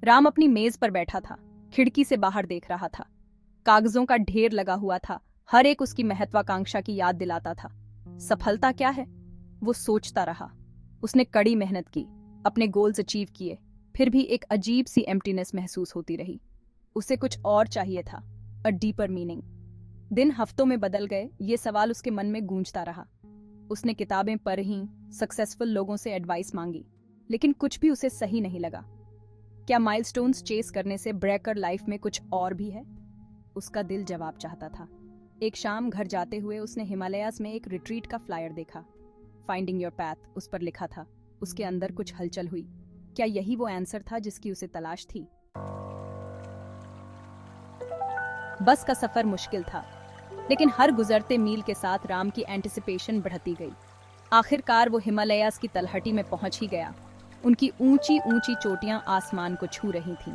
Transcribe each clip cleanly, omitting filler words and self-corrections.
राम अपनी मेज पर बैठा था, खिड़की से बाहर देख रहा था। कागजों का ढेर लगा हुआ था, हर एक उसकी महत्वाकांक्षा की याद दिलाता था। सफलता क्या है? वो सोचता रहा। उसने कड़ी मेहनत की, अपने गोल्स अचीव किए, फिर भी एक अजीब सी एम्प्टीनेस महसूस होती रही। उसे कुछ और चाहिए था, अ डीपर मीनिंग। दिन हफ्तों में बदल गए, ये सवाल उसके मन में गूंजता रहा। उसने किताबें पढ़ी, सक्सेसफुल लोगों से एडवाइस मांगी, लेकिन कुछ भी उसे सही नहीं लगा। क्या माइलस्टोन्स चेस करने से ब्रेकर लाइफ में कुछ और भी है? उसका दिल जवाब चाहता था। एक शाम घर जाते हुए उसने हिमालयास में एक रिट्रीट का फ्लायर देखा। फाइंडिंग योर पैथ उस पर लिखा था। उसके अंदर कुछ हलचल हुई। क्या यही वो आंसर था जिसकी उसे तलाश थी? बस का सफर मुश्किल था, लेकिन हर गुजरते मील के साथ राम की एंटिसिपेशन बढ़ती गई। आखिरकार वो हिमालयास की तलहटी में पहुंच ही गया। उनकी ऊंची ऊंची चोटियां आसमान को छू रही थीं।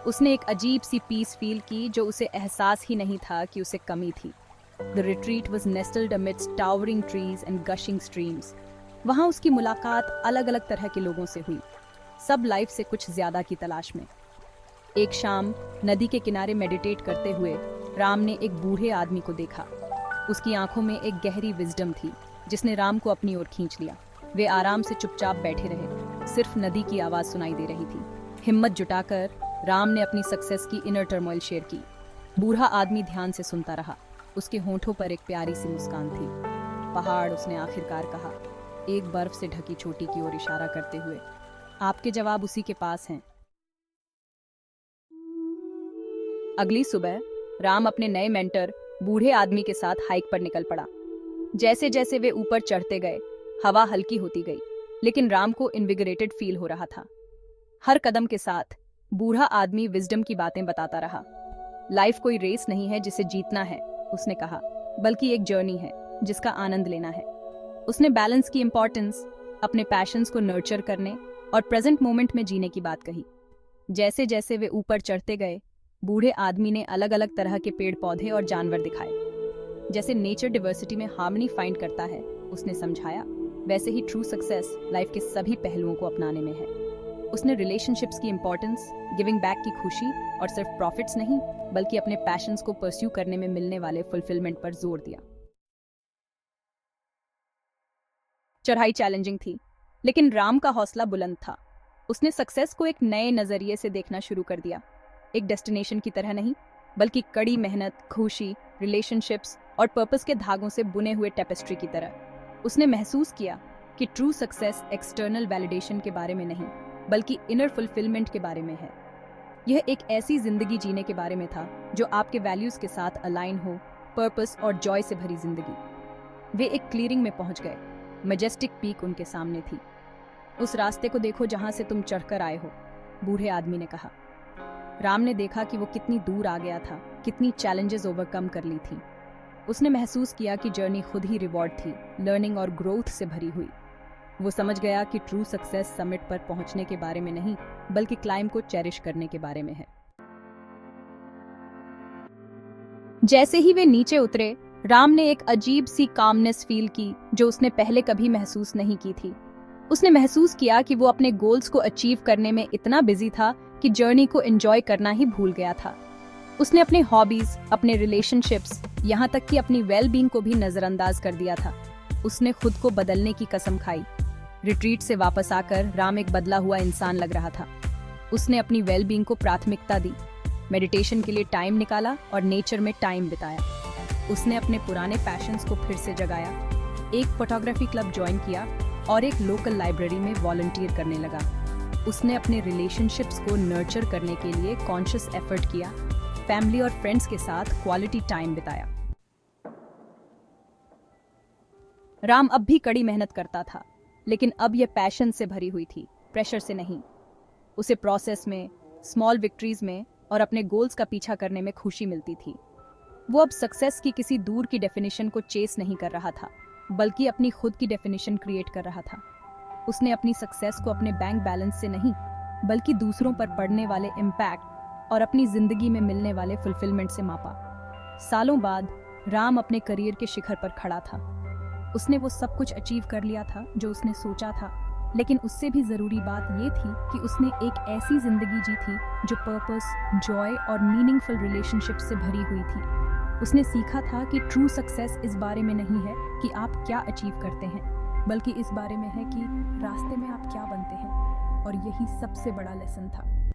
उसने एक अजीब सी पीस फील की जो उसे एहसास ही नहीं था कि उसे कमी थी। The retreat was nestled amidst towering trees and gushing streams. वहां उसकी मुलाकात अलग अलग तरह के लोगों से हुई, सब लाइफ से कुछ ज्यादा की तलाश में। एक शाम नदी के किनारे मेडिटेट करते हुए राम ने एक बूढ़े आदमी को देखा। उसकी आंखों में एक गहरी विजडम थी जिसने राम को अपनी ओर खींच लिया। वे आराम से चुपचाप बैठे रहे, सिर्फ नदी की आवाज सुनाई दे रही थी। हिम्मत जुटाकर राम ने अपनी सक्सेस की इनर टर्मोइल शेयर की। बूढ़ा आदमी ध्यान से सुनता रहा। उसके होंठों पर एक प्यारी सी मुस्कान थी। पहाड़, उसने आखिरकार कहा, एक बर्फ से ढकी चोटी की ओर इशारा करते हुए। आपके जवाब उसी के पास हैं। अगली सुबह राम अपने नए मेंटर बूढ़े आदमी के साथ हाइक पर निकल पड़ा। जैसे जैसे वे ऊपर चढ़ते गए, हवा हल्की होती गई, लेकिन राम को इन्विगरेटेड फील हो रहा था। हर कदम के साथ बूढ़ा आदमी विजडम की बातें बताता रहा। लाइफ कोई रेस नहीं है जिसे जीतना है, उसने कहा, बल्कि एक जर्नी है जिसका आनंद लेना है। उसने बैलेंस की इंपॉर्टेंस, अपने पैशंस को नर्चर करने और प्रेजेंट मोमेंट में जीने की बात कही। जैसे जैसे वे ऊपर चढ़ते गए, बूढ़े आदमी ने अलग अलग तरह के पेड़ पौधे और जानवर दिखाए। जैसे नेचर डिवर्सिटी में हार्मनी फाइंड करता है, उसने समझाया, वैसे ही ट्रू सक्सेस लाइफ के सभी पहलुओं को अपनाने में है। उसने रिलेशनशिप्स की इंपॉर्टेंस, गिविंग बैक की खुशी और सिर्फ प्रॉफिट्स नहीं बल्कि अपने पैशंस को परस्यू करने में मिलने वाले फुलफिलमेंट पर जोर दिया। चढ़ाई चैलेंजिंग थी, लेकिन राम का हौसला बुलंद था। उसने सक्सेस को एक नए नजरिए से देखना शुरू कर दिया। एक डेस्टिनेशन की तरह नहीं, बल्कि कड़ी मेहनत, खुशी, रिलेशनशिप्स और पर्पस के धागों से बुने हुए टेपेस्ट्री की तरह। उसने महसूस किया कि ट्रू सक्सेस एक्सटर्नल वैलिडेशन के बारे में नहीं बल्कि इनर फुलफिलमेंट के बारे में है। यह एक ऐसी जिंदगी जीने के बारे में था जो आपके वैल्यूज के साथ अलाइन हो, पर्पस और जॉय से भरी जिंदगी। वे एक क्लियरिंग में पहुंच गए। मैजेस्टिक पीक उनके सामने थी। उस रास्ते को देखो जहां से तुम चढ़कर आए हो, बूढ़े आदमी ने कहा। राम ने देखा कि वो कितनी दूर आ गया था, कितनी चैलेंजेस ओवरकम कर ली थी। उसने महसूस किया कि जर्नी खुद ही रिवॉर्ड थी, लर्निंग और ग्रोथ से भरी हुई। वो समझ गया कि ट्रू सक्सेस समिट पर पहुंचने के बारे में नहीं बल्कि क्लाइंब को चेरिश करने के बारे में है। जैसे ही वे नीचे उतरे, राम ने एक अजीब सी कामनेस फील की जो उसने पहले कभी महसूस नहीं की थी। उसने महसूस किया कि वो अपने गोल्स को अचीव करने में इतना बिजी था कि जर्नी को एंजॉय करना ही भूल गया था। उसने अपने हॉबीज, अपने रिलेशनशिप्स, यहाँ तक कि अपनी वेल बीइंग को भी नजरअंदाज कर दिया था। उसने खुद को बदलने की कसम खाई। रिट्रीट से वापस आकर राम एक बदला हुआ इंसान लग रहा था। उसने अपनी वेल बीइंग को प्राथमिकता दी, मेडिटेशन के लिए टाइम निकाला और नेचर में टाइम बिताया। उसने अपने पुराने पैशंस को फिर से जगाया, एक फोटोग्राफी क्लब ज्वाइन किया और एक लोकल लाइब्रेरी में वॉलंटियर करने लगा। उसने अपने रिलेशनशिप्स को नर्चर करने के लिए कॉन्शियस एफर्ट किया, फैमिली और फ्रेंड्स के साथ क्वालिटी टाइम बिताया। राम अब भी कड़ी मेहनत करता था, लेकिन अब यह पैशन से भरी हुई थी, प्रेशर से नहीं। उसे प्रोसेस में, स्मॉल विक्ट्रीज में और अपने गोल्स का पीछा करने में खुशी मिलती थी। वो अब सक्सेस की किसी दूर की डेफिनेशन को चेस नहीं कर रहा था, बल्कि अपनी खुद की डेफिनेशन क्रिएट कर रहा था। उसने अपनी सक्सेस को अपने बैंक बैलेंस से नहीं बल्कि दूसरों पर पड़ने वाले इम्पैक्ट और अपनी जिंदगी में मिलने वाले फुलफिलमेंट से मापा। सालों बाद राम अपने करियर के शिखर पर खड़ा था। उसने वो सब कुछ अचीव कर लिया था जो उसने सोचा था, लेकिन उससे भी ज़रूरी बात ये थी कि उसने एक ऐसी ज़िंदगी जी थी जो पर्पस, जॉय और मीनिंगफुल रिलेशनशिप से भरी हुई थी। उसने सीखा था कि ट्रू सक्सेस इस बारे में नहीं है कि आप क्या अचीव करते हैं, बल्कि इस बारे में है कि रास्ते में आप क्या बनते हैं। और यही सबसे बड़ा लेसन था।